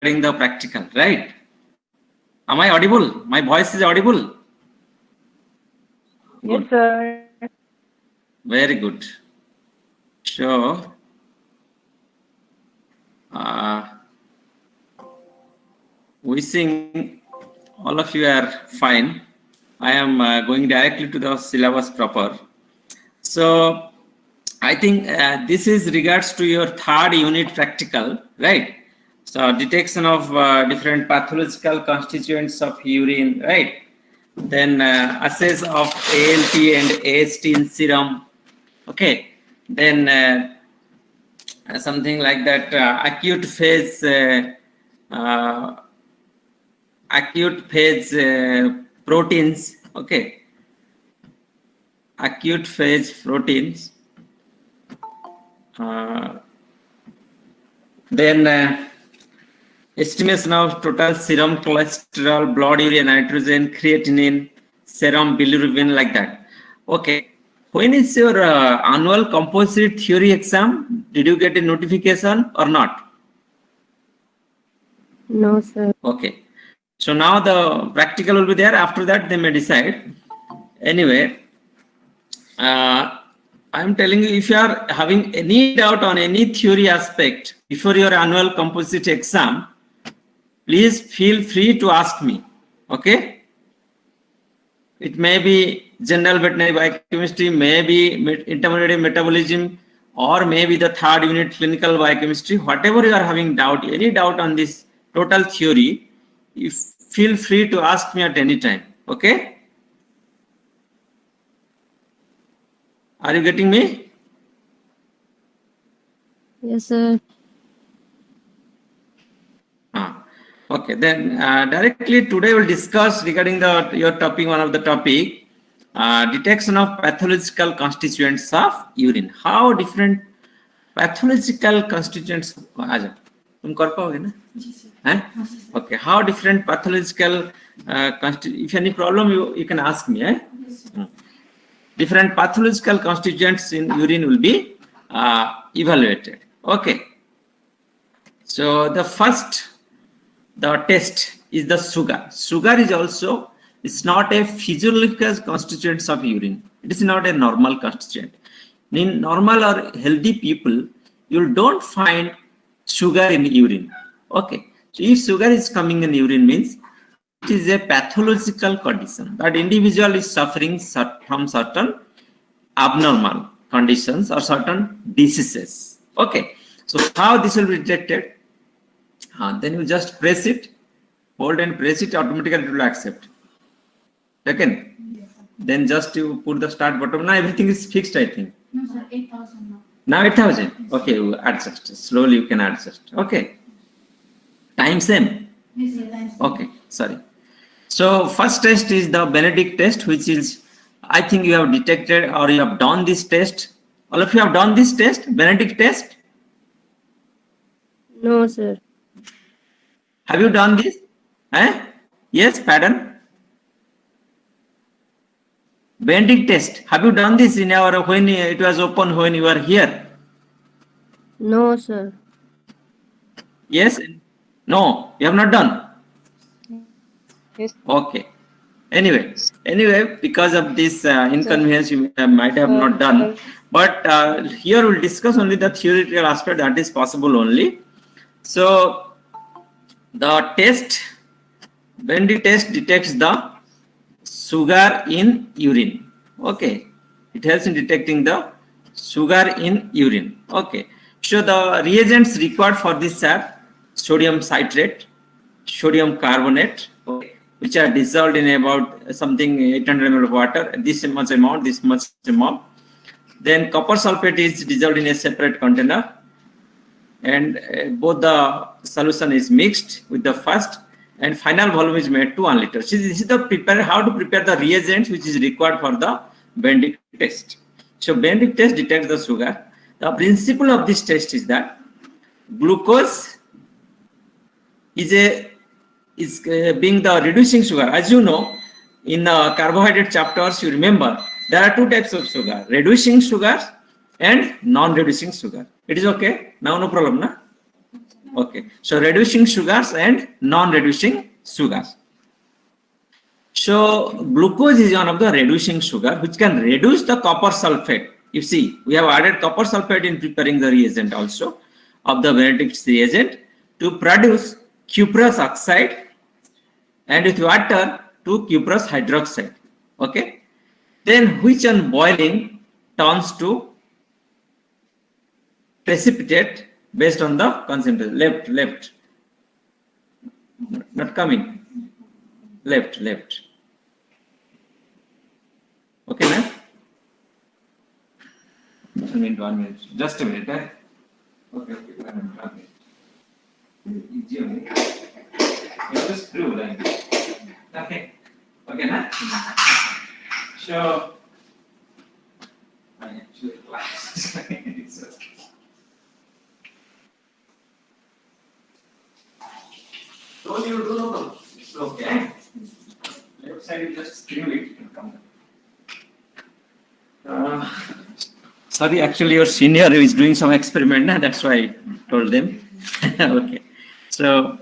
regarding the practical, right? Am I audible? My voice is audible? Yes, sir. Very good. So, wishing all of you are fine. I am going directly to the syllabus proper. So, I think this is regards to your third unit practical, right? So, detection of different pathological constituents of urine, right? Then assess of ALT and AST in serum, okay? Then something like that acute phase proteins, okay? Acute phase proteins. Then estimation of total serum cholesterol, blood urea nitrogen, creatinine, serum bilirubin, like that. Okay. When is your annual composite theory exam? Did you get a notification or not? No, sir. Okay. So now the practical will be there. After that, they may decide. Anyway, I'm telling you, if you are having any doubt on any theory aspect before your annual composite exam, please feel free to ask me. Okay? It may be general veterinary biochemistry, maybe intermediate metabolism, or maybe the third unit clinical biochemistry. Whatever you are having doubt, any doubt on this total theory, you feel free to ask me at any time. Okay? Are you getting me? Yes, sir. Okay, then directly today we'll discuss regarding your topic, one of the topic, detection of pathological constituents of urine. How different pathological constituents, तुम कर पाओगे ना? Okay, how different pathological if any problem you can ask me. Different pathological constituents in urine will be evaluated. Okay, so the test is the sugar. Sugar is also, it's not a physiological constituent of urine. It is not a normal constituent. In normal or healthy people, you don't find sugar in urine. Okay, so if sugar is coming in urine, means it is a pathological condition. That individual is suffering from certain abnormal conditions or certain diseases. Okay, so how this will be detected? Then you just press it, hold and press it, automatically it will accept. Second, yes, then just you put the start button. Now everything is fixed, I think. No, sir, 8,000 now. Now 8,000. Okay, you adjust. Slowly you can adjust. Okay. Time same? Yes, sir, time same. Okay, sorry. So first test is the Benedict test, which is, I think you have detected or you have done this test. All of you have done this test, Benedict test? No, sir. Have you done this? Yes, pardon? Benedict test. Have you done this in our, when it was open, when you were here? No, sir. Yes? No, you have not done? Yes. Okay. Anyway, because of this inconvenience, you might have not done. But here we'll discuss only the theoretical aspect that is possible only. So, the test, Benedict test detects the sugar in urine. Okay, it helps in detecting the sugar in urine. Okay, so the reagents required for this are sodium citrate, sodium carbonate, okay, which are dissolved in about something 800 ml of water. This much amount, this much amount. Then copper sulfate is dissolved in a separate container, and both the solution is mixed with the first, and final volume is made to 1 liter. So this is the how to prepare the reagents which is required for the Benedict test. So Benedict test detects the sugar. The principle of this test is that glucose is being the reducing sugar. As you know, in carbohydrate chapters, you remember there are two types of sugar: reducing sugar and non-reducing sugar. It is okay now, no problem, na? Okay, so reducing sugars and non-reducing sugars. So glucose is one of the reducing sugar which can reduce the copper sulfate. You see, we have added copper sulfate in preparing the reagent also of the Benedict's reagent to produce cuprous oxide and with water to cuprous hydroxide. Okay, then which on boiling turns to precipitate based on the concentration. Left, not coming. Left. Okay, now. 1 minute. Just a minute. Eh? Okay. 1 minute. Easy only. You just screw like this. Okay, now. So, I actually class. Don't you do no. It's okay. Left side you just screw it and come down. Sorry, actually your senior is doing some experiment, that's why I told them. Okay. So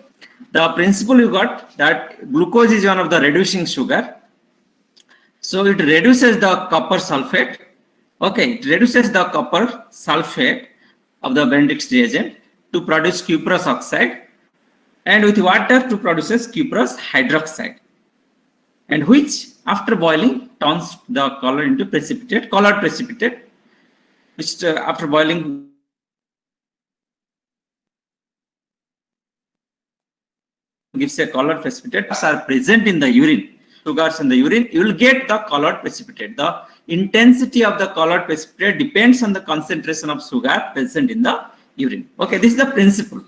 the principle you got that glucose is one of the reducing sugar. So it reduces the copper sulfate. Okay, it reduces the copper sulfate of the Benedict's reagent to produce cuprous oxide and with water to produces cuprous hydroxide, and which after boiling turns the color into colored precipitate, which after boiling gives a colored precipitate. Are present in the urine, sugars in the urine, you will get the colored precipitate. The intensity of the colored precipitate depends on the concentration of sugar present in the urine. Okay, this is the principle.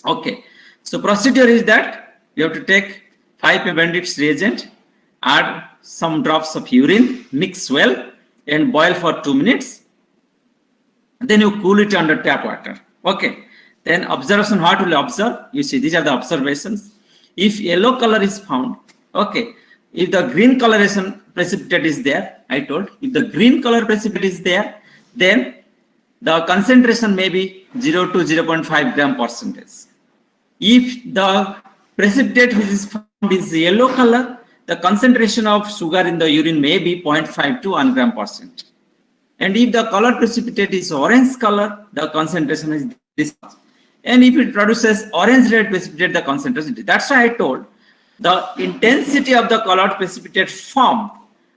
Okay, so procedure is that you have to take 5 Benedict's reagent, add some drops of urine, mix well and boil for 2 minutes. Then you cool it under tap water. Okay, then observation, what will you observe? You see, these are the observations. If yellow color is found, okay, if the green coloration precipitate is there, I told, if the green color precipitate is there, then the concentration may be 0 to 0.5 gram percentage. If the precipitate which is found is yellow color, the concentration of sugar in the urine may be 0.5 to 1 gram percent. And if the color precipitate is orange color, the concentration is this. And if it produces orange red precipitate, the concentration is. That's why I told the intensity of the colored precipitate formed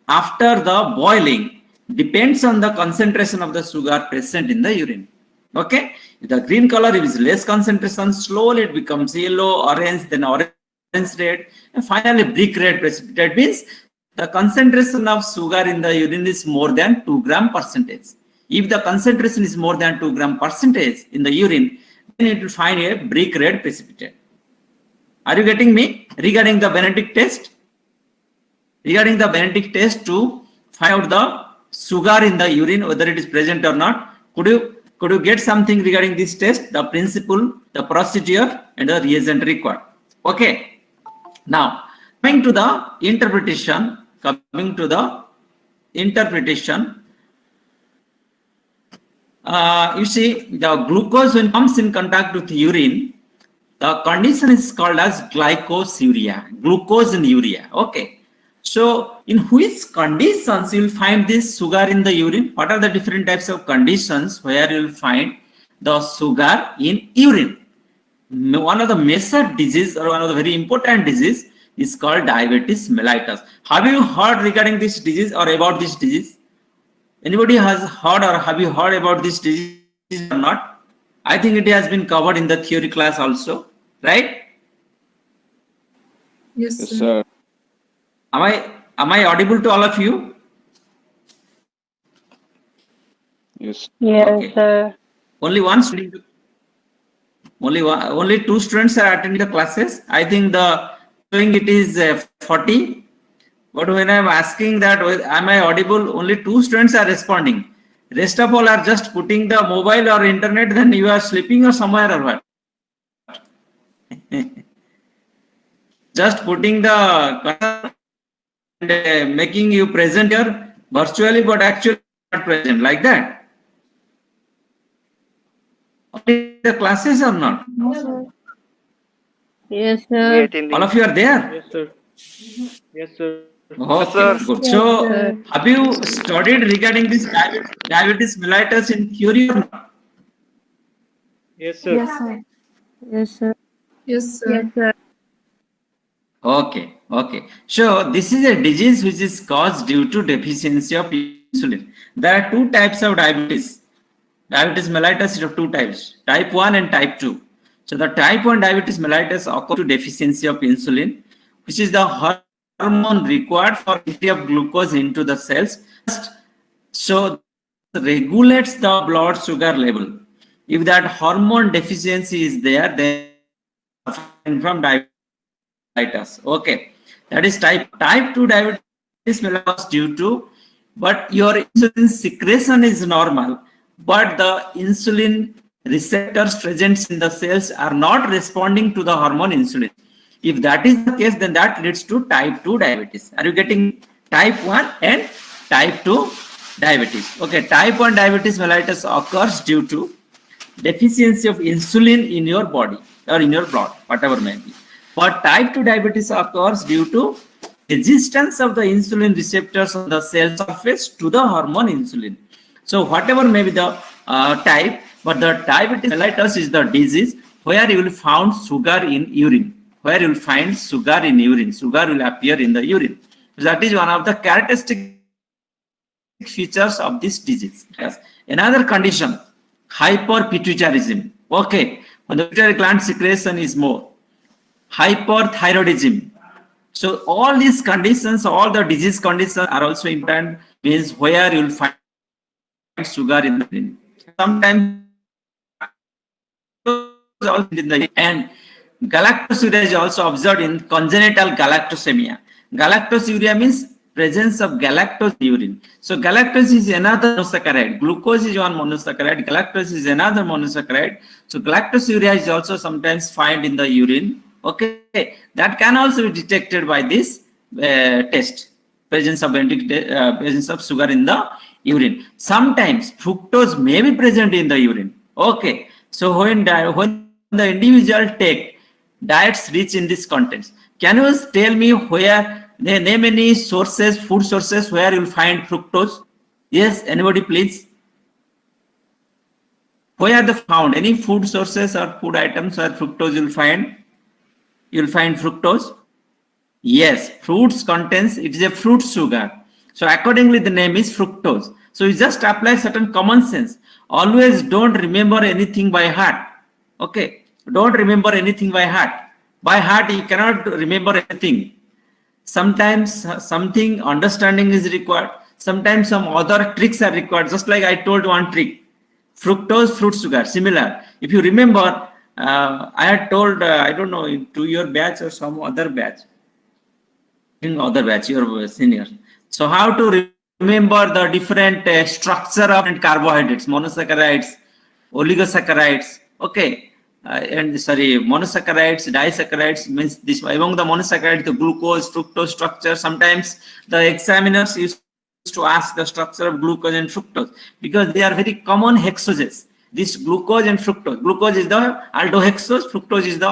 after the boiling depends on the concentration of the sugar present in the urine. Okay, if the green color is less concentration, slowly it becomes yellow, orange, then orange red, and finally brick red precipitate means the concentration of sugar in the urine is more than 2 gram percentage. If the concentration is more than 2 gram percentage in the urine, then it will find a brick red precipitate. Are you getting me? Regarding the Benedict test? Regarding the Benedict test to find out the sugar in the urine, whether it is present or not, could you get something regarding this test? The principle, the procedure, and the reagent required. Okay. Now, coming to the interpretation, you see, the glucose when comes in contact with urine, the condition is called as glycosuria, glucose in urea. Okay. So, in which conditions you will find this sugar in the urine? What are the different types of conditions where you will find the sugar in urine? One of the major disease or one of the very important disease is called diabetes mellitus. Have you heard regarding this disease or about this disease? Anybody has heard or have you heard about this disease or not? I think it has been covered in the theory class also, right? Yes, sir. Am I audible to all of you? Yes. Yes, Okay. sir. Only one student, only 2 students are attending the classes. I think the showing it is 40. But when I am asking that, am I audible? Only 2 students are responding. Rest of all are just putting the mobile or internet. Then you are sleeping or somewhere or what? Just putting the and making you present here virtually, but actually not present like that. The classes or not? No, sir. Yes, We sir. attending. All of you are there? Yes, sir. Yes, sir. Okay, sir. good. Yes, So, sir. have you studied regarding this diabetes mellitus in theory or not? Yes, sir. Yes, sir. Yes, sir. Yes, Yes, sir. sir. Okay, okay. So, this is a disease which is caused due to deficiency of insulin. There are two types of diabetes. Diabetes mellitus is of two types, type 1 and type 2. So, the type 1 diabetes mellitus occurs to deficiency of insulin, which is the hormone required for entry of glucose into the cells. So, regulates the blood sugar level. If that hormone deficiency is there, then suffering from diabetes. Okay, that is type 2 diabetes mellitus due to, but your insulin secretion is normal, but the insulin receptors present in the cells are not responding to the hormone insulin. If that is the case, then that leads to type 2 diabetes. Are you getting type 1 and type 2 diabetes? Okay, type 1 diabetes mellitus occurs due to deficiency of insulin in your body or in your blood, whatever may be. But type 2 diabetes occurs due to resistance of the insulin receptors on the cell surface to the hormone insulin. So whatever may be the type, but the diabetes mellitus is the disease where you will find sugar in urine. Where you will find sugar in urine. Sugar will appear in the urine. That is one of the characteristic features of this disease. Yes. Another condition, hyperpituitarism. Okay, when the pituitary gland secretion is more. Hyperthyroidism. So all these conditions, all the disease conditions are also important, means where you will find sugar in the urine. Sometimes in the and galactosuria is also observed in congenital galactosemia. Galactosuria means presence of galactose in urine. So galactose is another monosaccharide. Glucose is one monosaccharide. Galactose is another monosaccharide. So galactosuria is also sometimes found in the urine. Okay, that can also be detected by this test. Presence of sugar in the urine. Sometimes fructose may be present in the urine. Okay, so when the individual take diets rich in these contents, can you tell me where they name any sources, food sources where you will find fructose? Yes, anybody please? Where are they found? Any food sources or food items where fructose you will find? You will find fructose. Yes, fruits contains, it is a fruit sugar. So accordingly, the name is fructose. So you just apply certain common sense. Always don't remember anything by heart. Okay, don't remember anything by heart. By heart, you cannot remember anything. Sometimes something understanding is required. Sometimes some other tricks are required. Just like I told one trick, fructose, fruit sugar, similar. If you remember, I had told, I don't know, to your batch or some other batch, your senior. So how to remember the different structure of carbohydrates, monosaccharides, oligosaccharides, okay, and sorry, monosaccharides, disaccharides, means this among the monosaccharides, the glucose, fructose structure. Sometimes the examiners used to ask the structure of glucose and fructose because they are very common hexoses. This glucose and fructose. Glucose is the aldohexose, fructose is the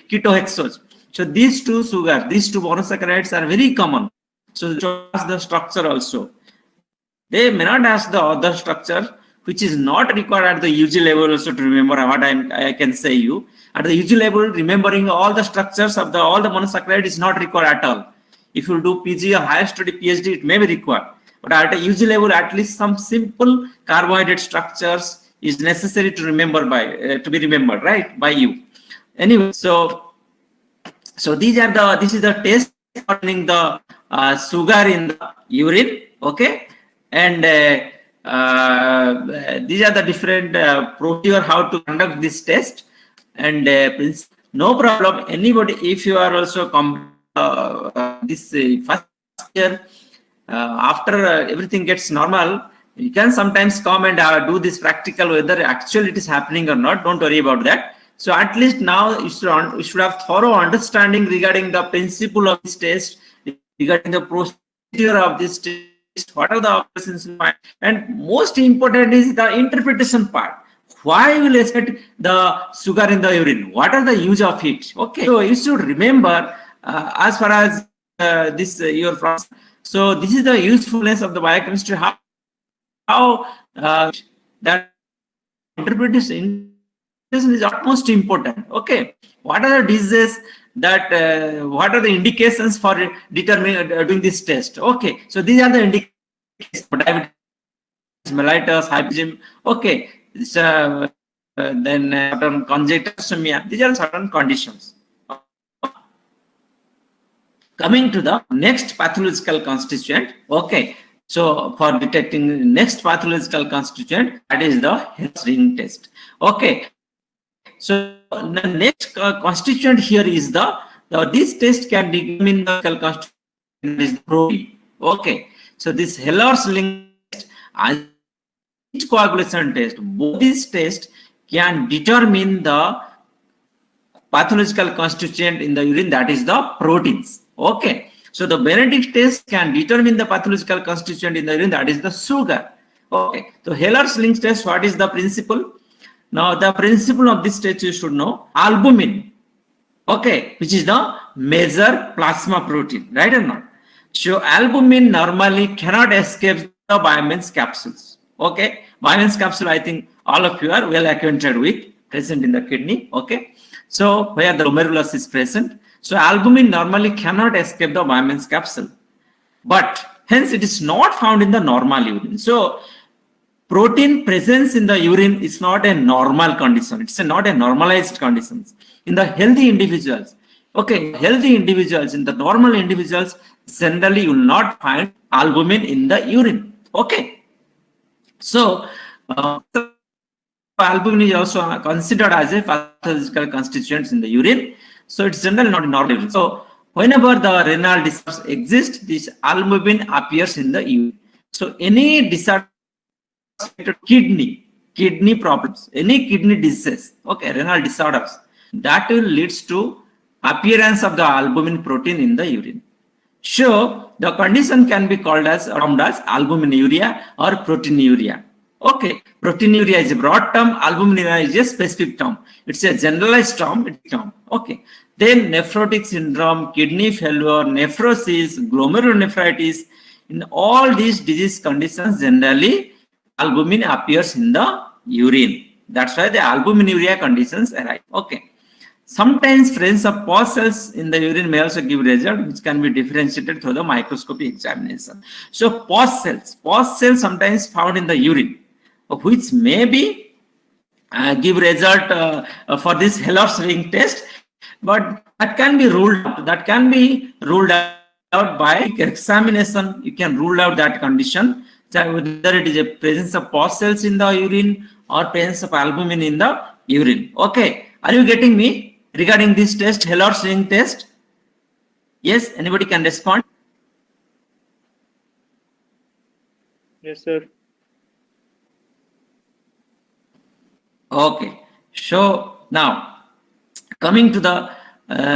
ketohexose. So these two sugars, these two monosaccharides are very common. So ask the structure also. They may not ask the other structure, which is not required at the UG level also to remember what I can say you. At the UG level, remembering all the structures of all the monosaccharide is not required at all. If you do PG or higher study PhD, it may be required. But at a UG level, at least some simple carbohydrate structures is necessary to remember to be remembered, right, by you. Anyway, so this is the test concerning the sugar in the urine, okay, and these are the different procedure how to conduct this test, and no problem. Anybody, if you are also this first year, after everything gets normal, you can sometimes come and do this practical, whether actually it is happening or not. Don't worry about that. So at least now you should have thorough understanding regarding the principle of this test, regarding the procedure of this test, what are the operations, and most important is the interpretation part. why will escalate the sugar in the urine? What are the use of it? Okay, so you should remember as far as this your process. So this is the usefulness of the biochemistry. How that interpretation is utmost important. Okay, what are the diseases that what are the indications for determining doing this test? Okay, so these are the indications: diabetes mellitus, hypertension. Okay, then certain congestion. These are certain conditions. Coming to the next pathological constituent. Okay, so for detecting next pathological constituent, that is the Hell's ring test. Okay, so the next constituent here is this test can determine the constituent is the protein. Okay, so this Heller's ring test and coagulation test, both these tests can determine the pathological constituent in the urine, that is the proteins. Okay, so the Benedict test can determine the pathological constituent in the urine, that is the sugar. Okay, so Heller's ring test, what is the principle? Now the principle of this test you should know: albumin, okay, which is the major plasma protein, right or not? So albumin normally cannot escape the Byman's capsules. Okay, Byman's capsule, I think all of you are well acquainted with, present in the kidney. Okay, so where the glomerulus is present, so albumin normally cannot escape the Byman's capsule, but hence it is not found in the normal urine. So protein presence in the urine is not a normal condition. It's not a normalized condition in the healthy individuals. Okay, healthy individuals, in the normal individuals, generally you will not find albumin in the urine. Okay, so albumin is also considered as a pathological constituent in the urine. So it's generally not in normal urine. So whenever the renal disorders exist, this albumin appears in the urine. So any disorder, kidney problems, any kidney disease, okay, renal disorders, that will leads to appearance of the albumin protein in the urine. So the condition can be called as albuminuria or proteinuria. Okay, proteinuria is a broad term, albuminuria is a specific term. It's a generalized term. Okay, then nephrotic syndrome, kidney failure, nephrosis, glomerulonephritis, in all these disease conditions, generally albumin appears in the urine. That's why the albuminuria conditions arise. Okay. Sometimes presence of pus cells in the urine may also give result, which can be differentiated through the microscopy examination. So pus cells sometimes found in the urine, which may be give result for this Heller's ring test, but that can be ruled out. That can be ruled out by examination. You can rule out that condition, whether it is a presence of pus cells in the urine or presence of albumin in the urine. Okay, are you getting me regarding this test, Heller's ring test? Yes, anybody can respond? Yes, sir. Okay, so now coming to the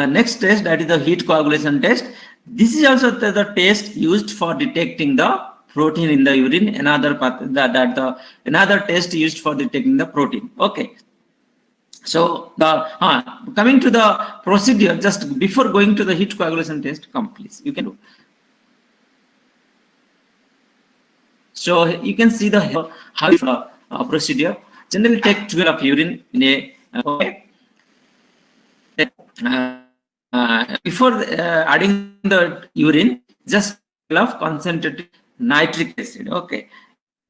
next test, that is the heat coagulation test. This is also the test used for detecting the protein in the urine. Another test used for detecting the protein. Okay. So coming to the procedure, just before going to the heat coagulation test, come please, you can do. So you can see the how procedure. Generally take 12 of urine in a okay. Before adding the urine, just 12 of concentrated nitric acid, okay,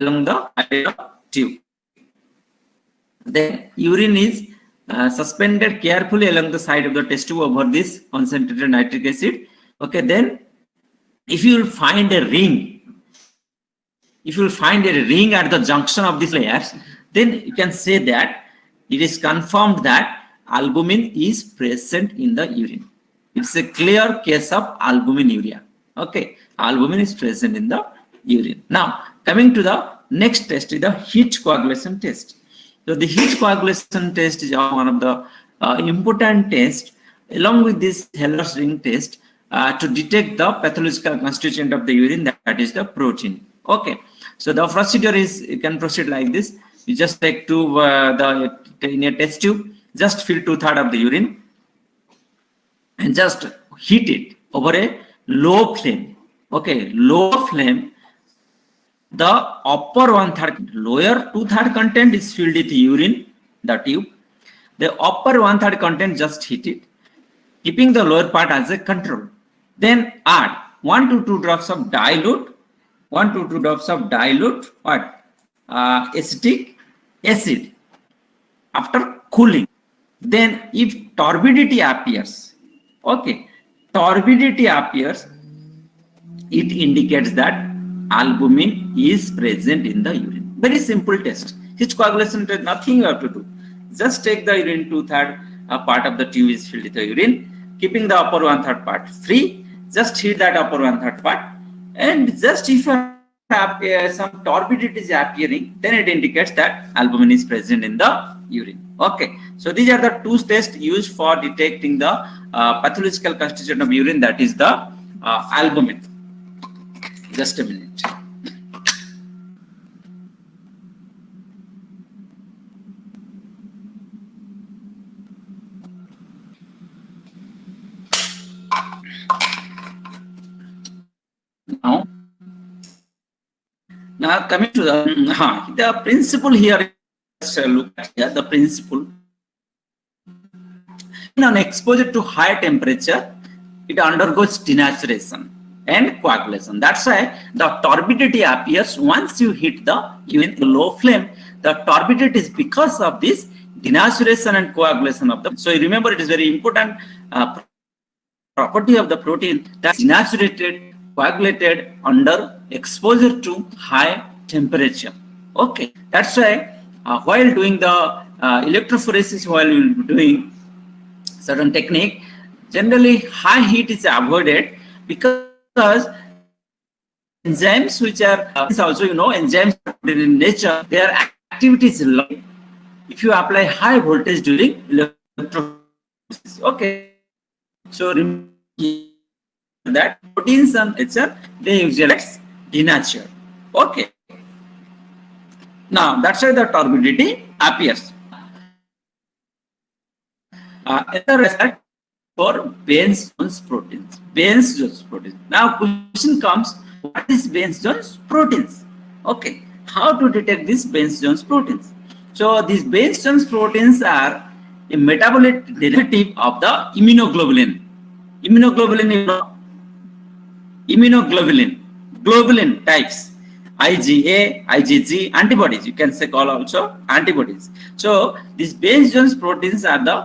along the tube. Then urine is suspended carefully along the side of the test tube over this concentrated nitric acid. Okay, then if you will find a ring, at the junction of these layers, then you can say that it is confirmed that albumin is present in the urine. It's a clear case of albuminuria. Okay, albumin is present in the urine. Now coming to the next test is the heat coagulation test. So the heat coagulation test is one of the important tests along with this Heller's ring test to detect the pathological constituent of the urine, that is the protein. Okay, so the procedure is, you can proceed like this. You just take in a test tube, just fill 2/3 of the urine and just heat it over a low flame. Okay, low flame. The upper 1/3, lower 2/3 content is filled with urine, the tube. The upper 1/3 content just heat it, keeping the lower part as a control. Then add 1 to 2 drops of dilute, what? Acetic acid after cooling. Then if turbidity appears, okay, it indicates that albumin is present in the urine. Very simple test. Hitch coagulation test, nothing you have to do. Just take the urine 2/3 part of the tube is filled with the urine, keeping the upper 1/3 part free. Just heat that upper 1/3 part, and just if you have some turbidity is appearing, then it indicates that albumin is present in the urine. Okay, so these are the two tests used for detecting the pathological constituent of urine, that is the albumin. Just a minute. Now coming to the principle here. Let's look at here the principle. On exposure to high temperature, it undergoes denaturation and coagulation. That's why the turbidity appears once you hit the urine low flame. The turbidity is because of this denaturation and coagulation of the. So you remember, it is very important property of the protein that's denaturated, coagulated under exposure to high temperature. Okay, that's why while doing the electrophoresis, while you'll be doing certain technique, generally high heat is avoided because enzymes which are also, enzymes in nature, their activity is low if you apply high voltage during electrophoresis. Okay, so remember that proteins and nature, they usually denature. Okay, now that's why the turbidity appears. Another result for Baines-Jones proteins. Baines-Jones proteins. Now question comes, what is Baines-Jones proteins? Okay, how to detect these Baines-Jones proteins? So these Baines-Jones proteins are a metabolic derivative of the immunoglobulin. Globulin types, IgA, IgG, antibodies. You can say call also antibodies. So these Baines-Jones proteins are the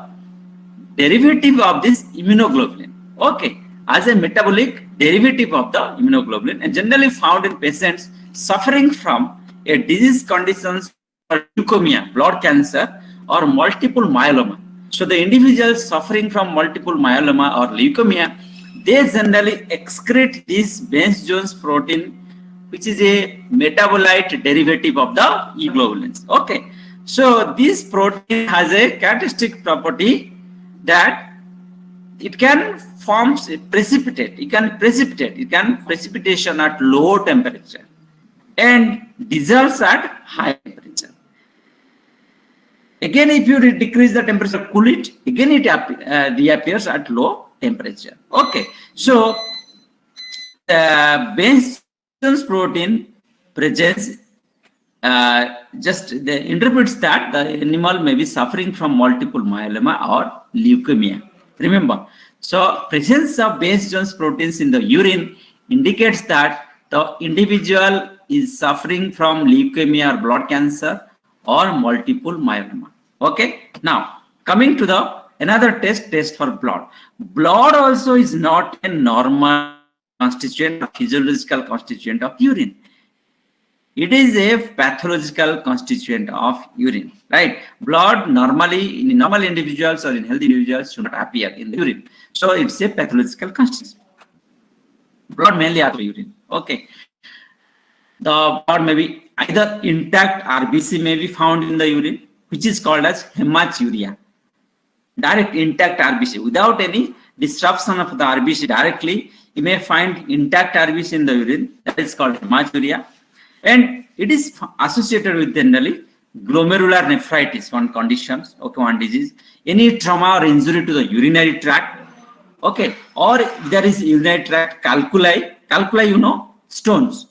derivative of this immunoglobulin. Okay, as a metabolic derivative of the immunoglobulin, and generally found in patients suffering from a disease conditions or leukemia, blood cancer, or multiple myeloma. So the individuals suffering from multiple myeloma or leukemia, they generally excrete this Baines-Jones protein, which is a metabolite derivative of the immunoglobulins. Okay, so this protein has a characteristic property that it can form precipitate. It can precipitation at low temperature and dissolves at high temperature. Again, if you decrease the temperature, cool it, again it reappears at low temperature. Okay, so Baines-Jones protein presence just interprets that the animal may be suffering from multiple myeloma or leukemia. Remember, so presence of Baines-Jones proteins in the urine indicates that the individual is suffering from leukemia or blood cancer or multiple myeloma. Okay, now coming to the another test for blood. Blood also is not a normal constituent, physiological constituent of urine. It is a pathological constituent of urine, right? Blood normally in normal individuals or in healthy individuals should not appear in the urine. So it's a pathological constituent. Blood mainly out of urine. Okay. The blood may be either intact RBC may be found in the urine, which is called as hematuria. Direct intact RBC without any disruption of the RBC directly, you may find intact RBC in the urine. That is called hematuria. And it is associated with generally glomerular nephritis, one condition, okay, one disease, any trauma or injury to the urinary tract, okay, or there is urinary tract calculi, you know, stones.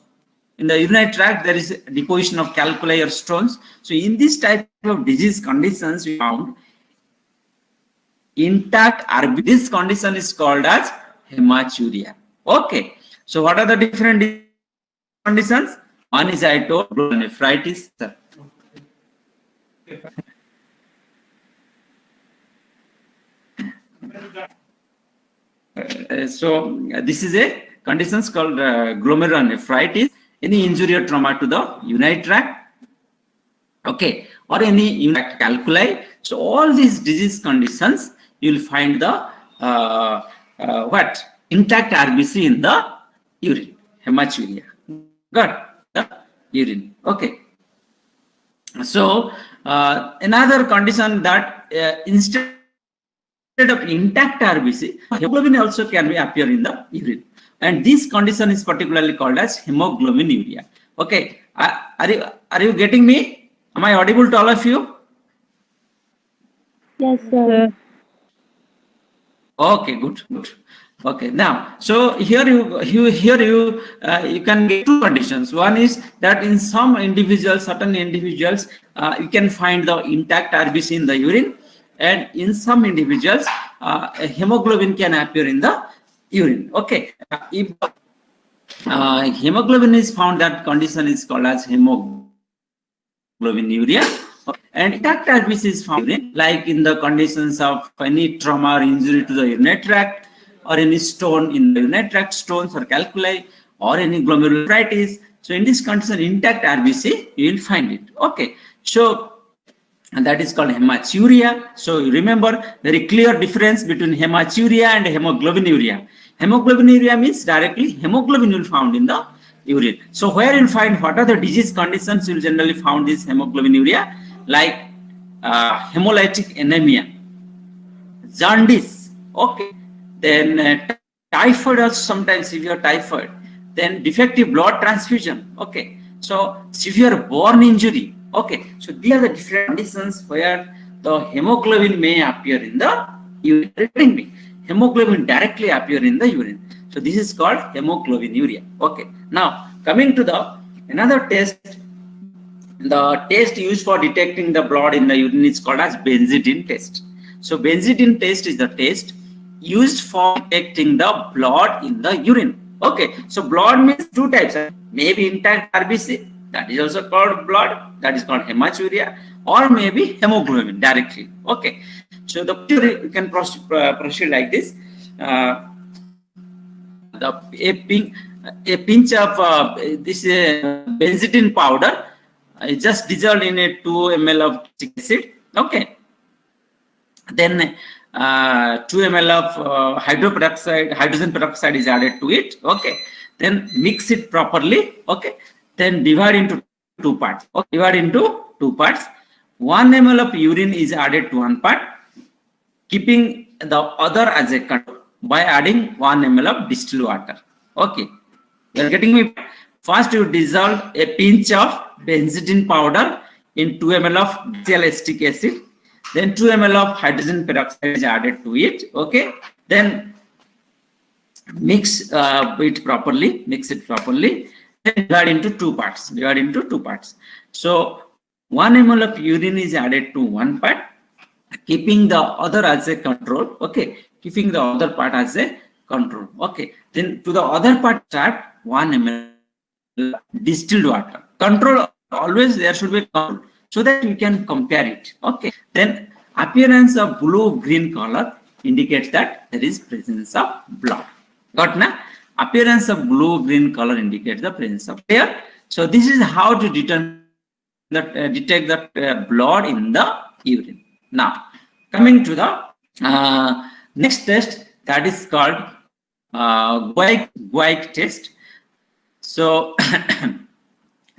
In the urinary tract, there is deposition of calculi or stones. So in this type of disease conditions, we found intact RBC. This condition is called as hematuria. Okay. So what are the different conditions? One is I told nephritis. So this is a conditions called glomerular nephritis. Any injury or trauma to the urinary tract, okay, or any urinary calculi. So all these disease conditions, you will find the intact RBC in the urine, hematuria. Got the urine, okay. So another condition that instead of intact RBC, hemoglobin also can be appear in the urine, and this condition is particularly called as hemoglobinuria. Okay, are you getting me? Am I audible to all of you? Yes, sir. Okay, good. Okay, now so here you can get two conditions. One is that in some individuals, certain individuals, you can find the intact RBC in the urine, and in some individuals, hemoglobin can appear in the urine. Okay, if hemoglobin is found, that condition is called as hemoglobinuria. And intact RBC is found like in the conditions of any trauma or injury to the urinary tract, or any stone in the urinary tract, stones or calculi, or any glomerular nephritis. So in this condition, intact RBC, you will find it. Okay, so and that is called hematuria. So you remember very clear difference between hematuria and hemoglobinuria. Hemoglobinuria means directly hemoglobin you will found in the urine. So where you will find what are the disease conditions you will generally found this hemoglobinuria, like hemolytic anemia, jaundice, okay, then typhoid, also sometimes severe typhoid, then defective blood transfusion, okay, so severe burn injury, okay. So these are the different conditions where the hemoglobin may appear in the urine. Hemoglobin directly appear in the urine. So this is called hemoglobinuria. Okay. Now coming to the another test, the test used for detecting the blood in the urine is called as benzidine test. So benzidine test is the test used for detecting the blood in the urine. Okay. So blood means two types. Maybe intact RBC, that is also called blood, that is called hematuria, or maybe hemoglobin directly. Okay. So the you can proceed like this. A pinch of this benzidine powder is just dissolved in a 2 ml of acid. Okay. Then 2 ml of hydrogen peroxide is added to it. Okay. Then mix it properly. Okay. Then divide into two parts. Okay. Divide into two parts. 1 ml of urine is added to one part, keeping the other as a control by adding 1 ml of distilled water. Okay, you are getting me? First, you dissolve a pinch of benzidine powder in 2 ml of acetic acid. Then 2 ml of hydrogen peroxide is added to it. Okay, then mix it properly. Then divide into two parts. So 1 ml of urine is added to one part, keeping the other as a control. Okay, keeping the other part as a control. Okay, then to the other part, start 1 ml distilled water. Control, always there should be control, so that you can compare it. Okay, then appearance of blue-green color indicates that there is presence of blood. Got na? Appearance of blue-green color indicates the presence of clear. So this is how to determine that detect the blood in the urine. Now coming to the next test, that is called Guaic test. So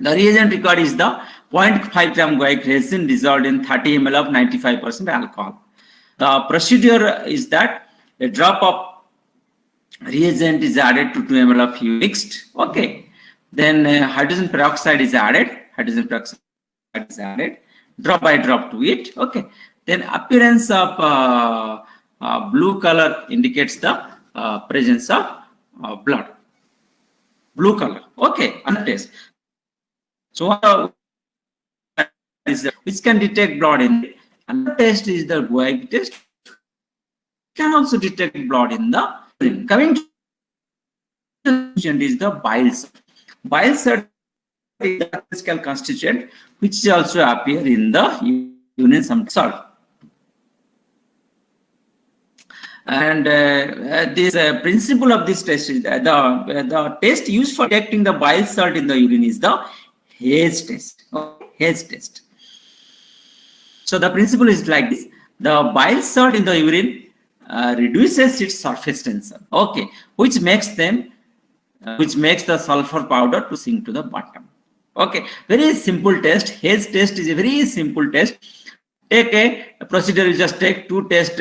the reagent required is the 0.5 gram guaic resin dissolved in 30 ml of 95% alcohol. The procedure is that a drop of reagent is added to 2 ml of urine mixed. Okay, then hydrogen peroxide is added. drop by drop to it. Okay. Then appearance of blue color indicates the presence of blood. Blue color. Okay. Another test. So which can detect blood in it. Another test is the Guaic test. Can also detect blood in the urine. Coming to is the bile salt. Bile salt is the physical constituent which also appear in the urine some salt. And this principle of this test is that the test used for detecting the bile salt in the urine is the Hayes test. Okay, Hayes test. So the principle is like this: the bile salt in the urine reduces its surface tension. Okay, which makes the sulfur powder to sink to the bottom. Okay, very simple test. Hayes test is a very simple test. Take a procedure, you just take two test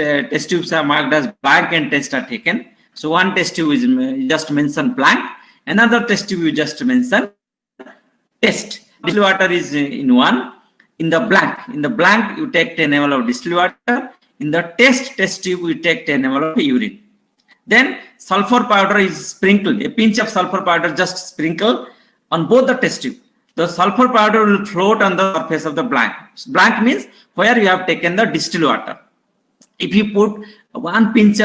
tubes are marked as blank and test are taken. So one test tube is just mention blank, another test tube you just mention test. Distilled water is in one. In the blank you take 10 ml of distilled water. In the test tube you take 10 ml of urine. Then sulfur powder is sprinkled. A pinch of sulfur powder just sprinkle on both the test tube. The sulfur powder will float on the surface of the blank. Blank means where you have taken the distilled water. If you put a pinch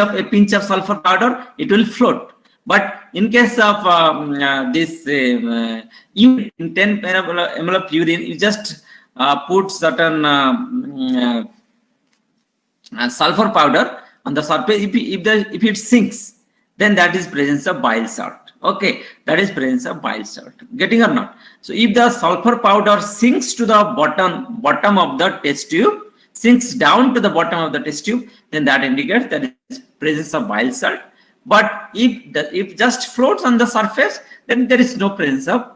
of sulfur powder, it will float. But in case of this urine, in 10 ml of urine, you just put certain sulfur powder on the surface. If it sinks, then that is presence of bile salt. Okay, that is presence of bile salt. Getting or not? So if the sulfur powder sinks to the bottom of the test tube, sinks down to the bottom of the test tube, then that indicates that is presence of bile salt. But if just floats on the surface, then there is no presence of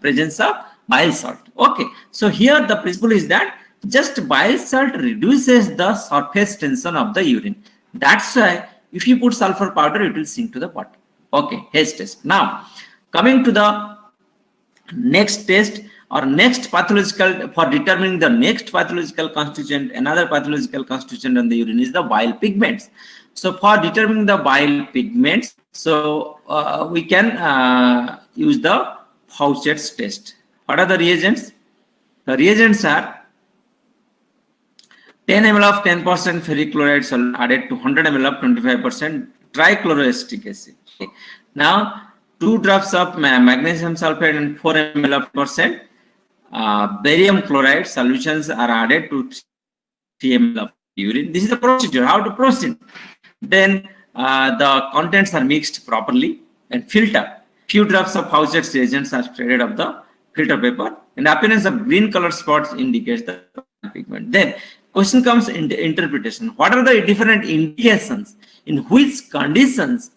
presence of bile salt. Okay, so here the principle is that just bile salt reduces the surface tension of the urine. That's why if you put sulfur powder, it will sink to the bottom. Okay, Hayes test. Now, coming to the next test or next pathological, for determining the next pathological constituent, another pathological constituent in the urine is the bile pigments. So for determining the bile pigments, so we can use the Fauchett's test. What are the reagents? The reagents are 10 ml of 10% ferric chloride added to 100 ml of 25% trichloroacetic acid. Okay. Now, 2 drops of magnesium sulfate and 4 ml of percent barium chloride solutions are added to 3 ml of urine. This is the procedure, how to proceed. Then the contents are mixed properly and filter. Few drops of Fauchett's reagents are spreaded of the filter paper, and appearance of green color spots indicates the pigment. Then question comes in the interpretation. What are the different indications in which conditions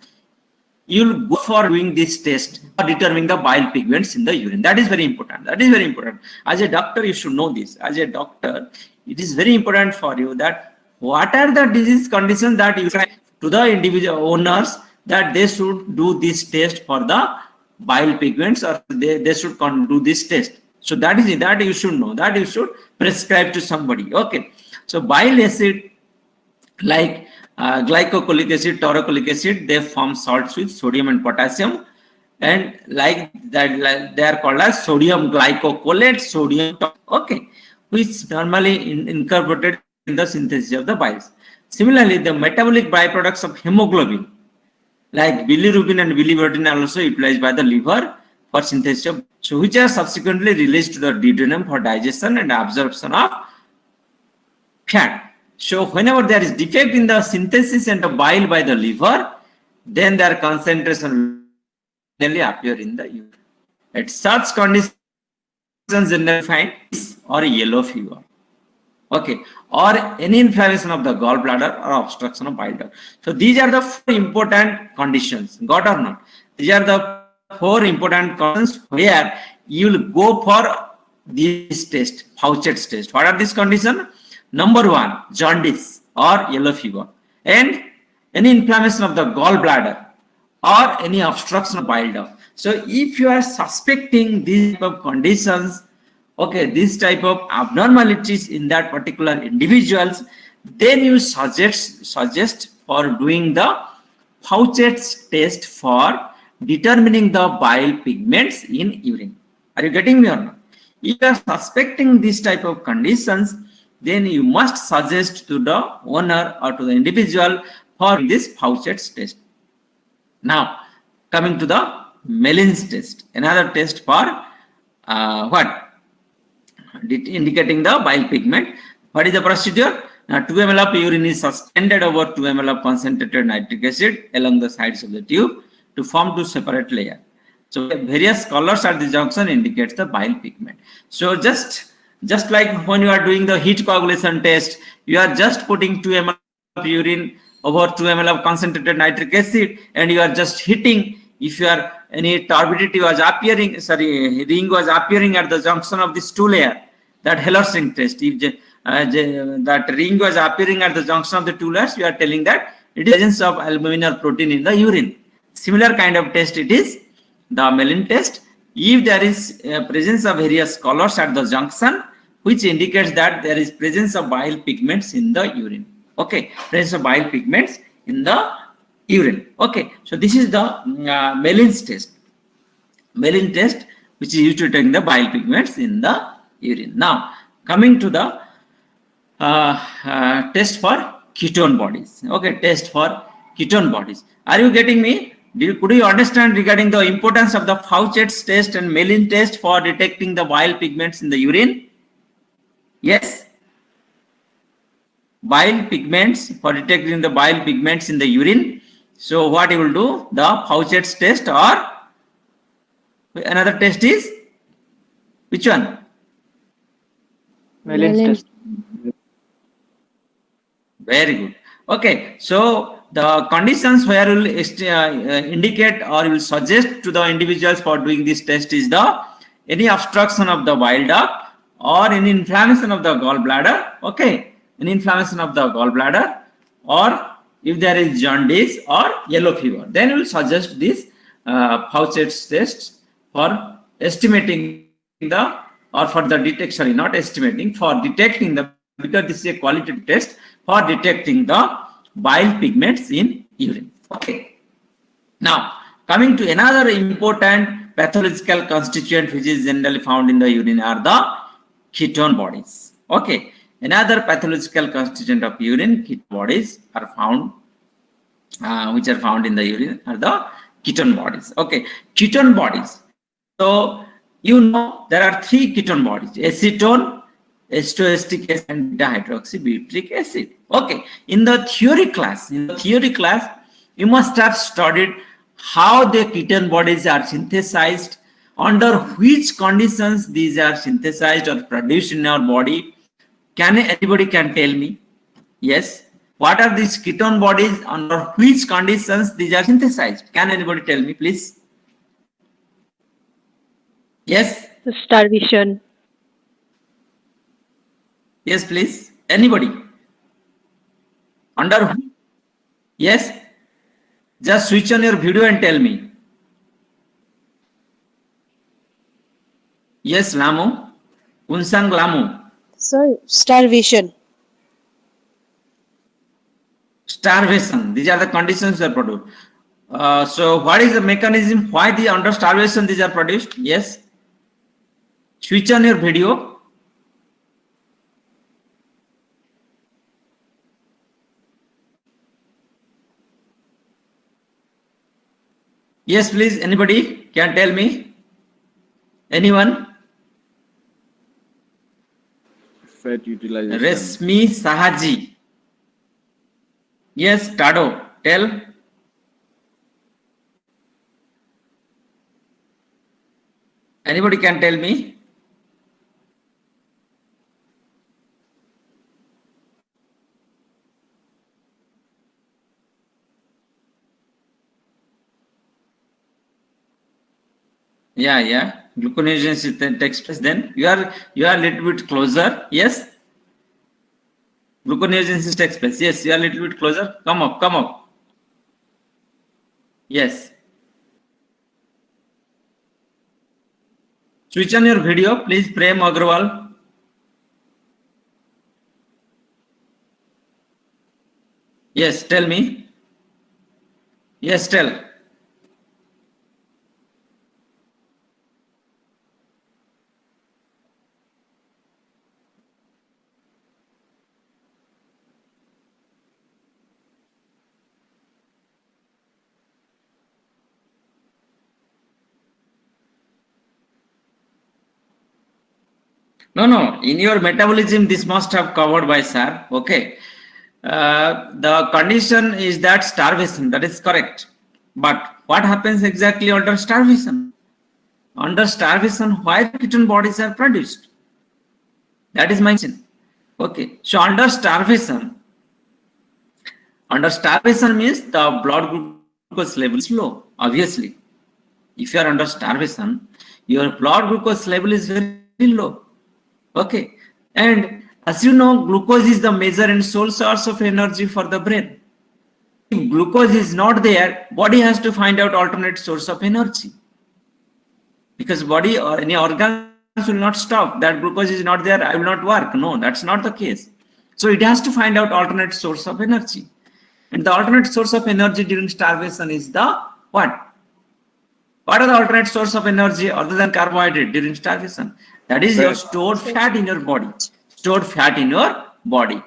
you'll go for doing this test or determining the bile pigments in the urine? That is very important. That is very important. As a doctor, you should know this. As a doctor, it is very important for you that what are the disease conditions that you try to the individual owners that they should do this test for the bile pigments, or they should do this test. So that is that you should know, that you should prescribe to somebody. Okay. So bile acid like glycocholic acid, taurocholic acid, they form salts with sodium and potassium, and like that they are called as sodium glycocholate, sodium, okay, which normally incorporated in the synthesis of the biles. Similarly, the metabolic byproducts of hemoglobin like bilirubin and biliverdin are also utilized by the liver for synthesis of, so which are subsequently released to the duodenum for digestion and absorption of fat. So whenever there is defect in the synthesis and the bile by the liver, then their concentration will appear in the urine. At such conditions, generally find or yellow fever. Okay, or any inflammation of the gallbladder or obstruction of bile duct. So these are the 4 important conditions. Got or not? These are the 4 important conditions where you will go for this test, Fauchett's test. What are these conditions? Number 1, jaundice or yellow fever, and any inflammation of the gallbladder or any obstruction of bile duct. So if you are suspecting these type of conditions okay, this type of abnormalities in that particular individuals, then you suggest for doing the Fauchett's test for determining the bile pigments in urine. Are you getting me or not? If you are suspecting this type of conditions, then you must suggest to the owner or to the individual for this Fauchett's test. Now, coming to the Mellin's test, another test for what? Indicating the bile pigment. What is the procedure? 2 ml of urine is suspended over 2 ml of concentrated nitric acid along the sides of the tube to form two separate layers. So various colors at the junction indicates the bile pigment. So just like when you are doing the heat coagulation test, you are just putting 2 ml of urine over 2 ml of concentrated nitric acid, and you are just hitting. If you are any turbidity was appearing, ring was appearing at the junction of this two layer, that Heller's ring test. If that ring was appearing at the junction of the two layers, you are telling that it is presence of albumin or protein in the urine. Similar kind of test it is the Mellin test. If there is presence of various colors at the junction, which indicates that there is presence of bile pigments in the urine. Okay, presence of bile pigments in the urine. Okay, so this is the Mellin's test. Mellin test, which is used to detect the bile pigments in the urine. Now, coming to the test for ketone bodies. Okay, test for ketone bodies. Are you getting me? Could you understand regarding the importance of the Fauchett's test and Mellin test for detecting the bile pigments in the urine? Yes. Bile pigments, for detecting the bile pigments in the urine. So what you will do? The Fauchett's test, or another test is which one? Mellin's Mellin. test. Very good. Okay, so the conditions where you will indicate or you will suggest to the individuals for doing this test is the any obstruction of the bile duct or any inflammation of the gallbladder. Okay, any inflammation of the gallbladder, or if there is jaundice or yellow fever, then you will suggest this Fauchett's test for estimating the, or for the detection, sorry, not estimating, for detecting the, because this is a qualitative test for detecting the bile pigments in urine. Okay. Now, coming to another important pathological constituent which is generally found in the urine are the ketone bodies. Okay. Another pathological constituent of urine, ketone bodies are found, which are found in the urine are the ketone bodies. Okay. Ketone bodies. So, you know there are three ketone bodies: acetone, acetoacetic acid, and beta-hydroxybutyric acid. Okay, in the theory class, you must have studied how the ketone bodies are synthesized, under which conditions these are synthesized or produced in our body. Anybody can tell me? Yes. What are these ketone bodies? Under which conditions these are synthesized? Can anybody tell me, please? Yes. Starvation. Yes, please. Anybody? Under? Yes. Just switch on your video and tell me. Yes, Lamu. Unsang Lamu. Sir, starvation. Starvation. These are the conditions that are produced. So, what is the mechanism? Why the under starvation these are produced? Yes. Switch on your video. Yes, please. Anybody can tell me? Anyone? Fat utilization. Resmi Sahaji. Yes, Tado. Tell. Anybody can tell me? Yeah. Gluconeogenesis takes place. Then you are a little bit closer. Yes. Gluconeogenesis takes place. Yes, you are a little bit closer. Come up. Yes. Switch on your video, please, Prem Agrawal. Yes, tell me. Yes, tell. No. In your metabolism, this must have covered by sir. Okay. The condition is that starvation. That is correct. But what happens exactly under starvation? Under starvation, why ketone bodies are produced? That is my question. Okay. So under starvation means the blood glucose level is low. Obviously, if you are under starvation, your blood glucose level is very low. Okay, and as you know, glucose is the major and sole source of energy for the brain. If glucose is not there, body has to find out alternate source of energy. Because body or any organs will not stop. That glucose is not there, I will not work. No, that's not the case. So it has to find out alternate source of energy. And the alternate source of energy during starvation is the what? What are the alternate source of energy other than carbohydrate during starvation? That is your stored fat in your body. Stored fat in your body.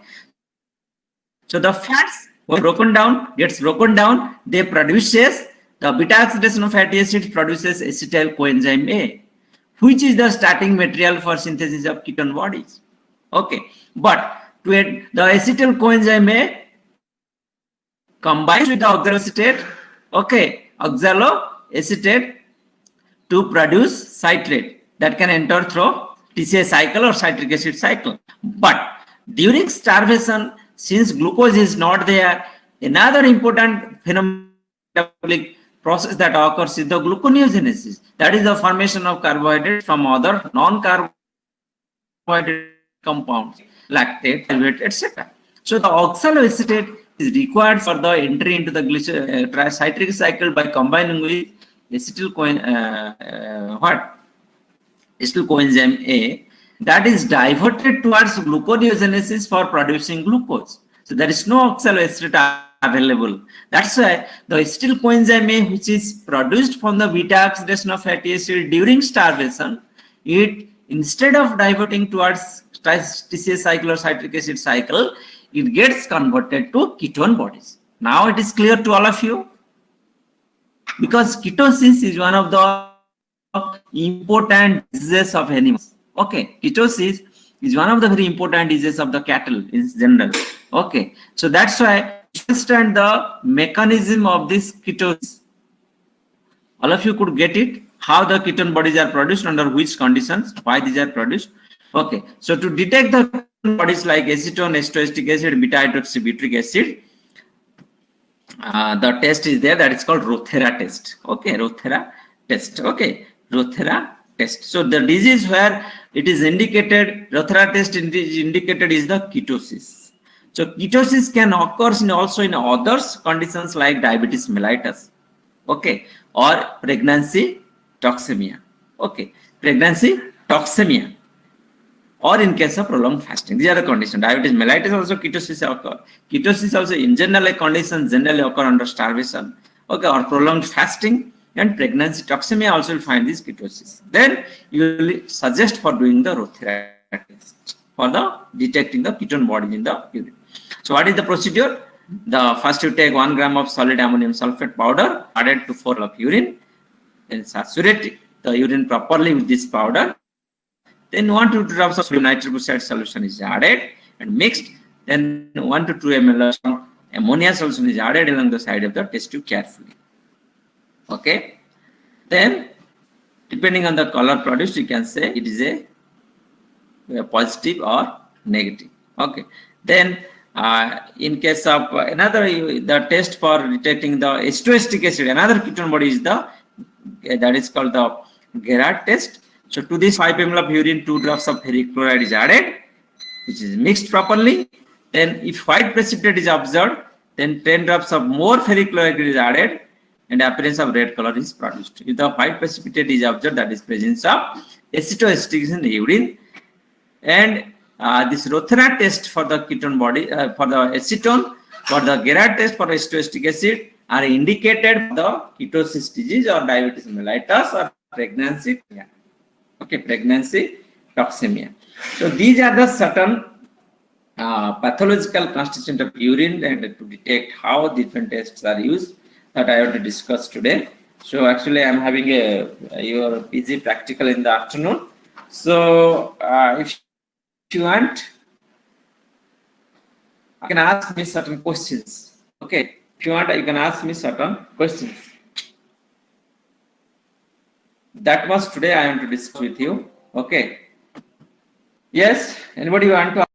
So the fats gets broken down, they produces the beta oxidation of fatty acids produces acetyl coenzyme A, which is the starting material for synthesis of ketone bodies. Okay, but the acetyl coenzyme A combines with the oxaloacetate, okay, oxaloacetate to produce citrate that can enter through TCA cycle or citric acid cycle. But during starvation, since glucose is not there, another important metabolic process that occurs is the gluconeogenesis. That is the formation of carbohydrates from other non-carbohydrate compounds, lactate, etc. So the oxaloacetate is required for the entry into the citric cycle by combining with acetyl coenzyme A that is diverted towards gluconeogenesis for producing glucose. So there is no oxaloacetate available. That's why the acetyl coenzyme A, which is produced from the beta oxidation of fatty acid during starvation, it instead of diverting towards TCA cycle or citric acid cycle, it gets converted to ketone bodies. Now it is clear to all of you, because ketosis is one of the important diseases of animals. Okay, ketosis is one of the very important diseases of the cattle in general. Okay, so that's why understand the mechanism of this ketosis. All of you could get it, how the ketone bodies are produced, under which conditions, why these are produced. Okay, so to detect the bodies like acetone, acetoacetic acid, beta hydroxybutyric acid, the test is there, that is called Rothera test. Okay, Rothera test. Okay, Rothera test. So the disease where it is indicated, Rothera test is indicated is the ketosis. So ketosis can occur also in others conditions like diabetes mellitus, okay, or pregnancy toxemia. Okay, pregnancy toxemia, or in case of prolonged fasting. These are the conditions. Diabetes mellitus also ketosis occur. Ketosis also in general conditions generally occur under starvation, okay, or prolonged fasting, and pregnancy toxemia also will find this ketosis. Then you will suggest for doing the Rothera test for the detecting the ketone body in the urine. So what is the procedure? The first you take 1 gram of solid ammonium sulfate powder added to 4 of urine, then saturate the urine properly with this powder. Then 1 to 2 drops of nitric oxide solution is added and mixed. Then 1 to 2 ml of ammonia solution is added along the side of the test tube carefully. Okay. Then depending on the color produced, you can say it is a positive or negative. Okay. Then in case of the test for detecting the acetoacetic acid, another ketone body is that is called the Gerard test. So to this 5 ml of urine, 2 drops of ferric chloride is added, which is mixed properly. Then if white precipitate is observed, then 10 drops of more ferric chloride is added and appearance of red color is produced. If the white precipitate is observed, that is presence of acetoacetic is in the urine, and this Rothera test for the ketone body for the acetone, for the Gerard test for acetoacetic acid are indicated for the ketosis disease or diabetes mellitus or pregnancy. Yeah. Okay, pregnancy toxemia. So these are the certain pathological constituent of urine, and to detect how different tests are used that I have to discuss today. So actually I'm having your PG practical in the afternoon. So if you want, you can ask me certain questions. Okay, if you want, you can ask me certain questions. That was today I want to discuss with you. Okay. Yes, anybody want to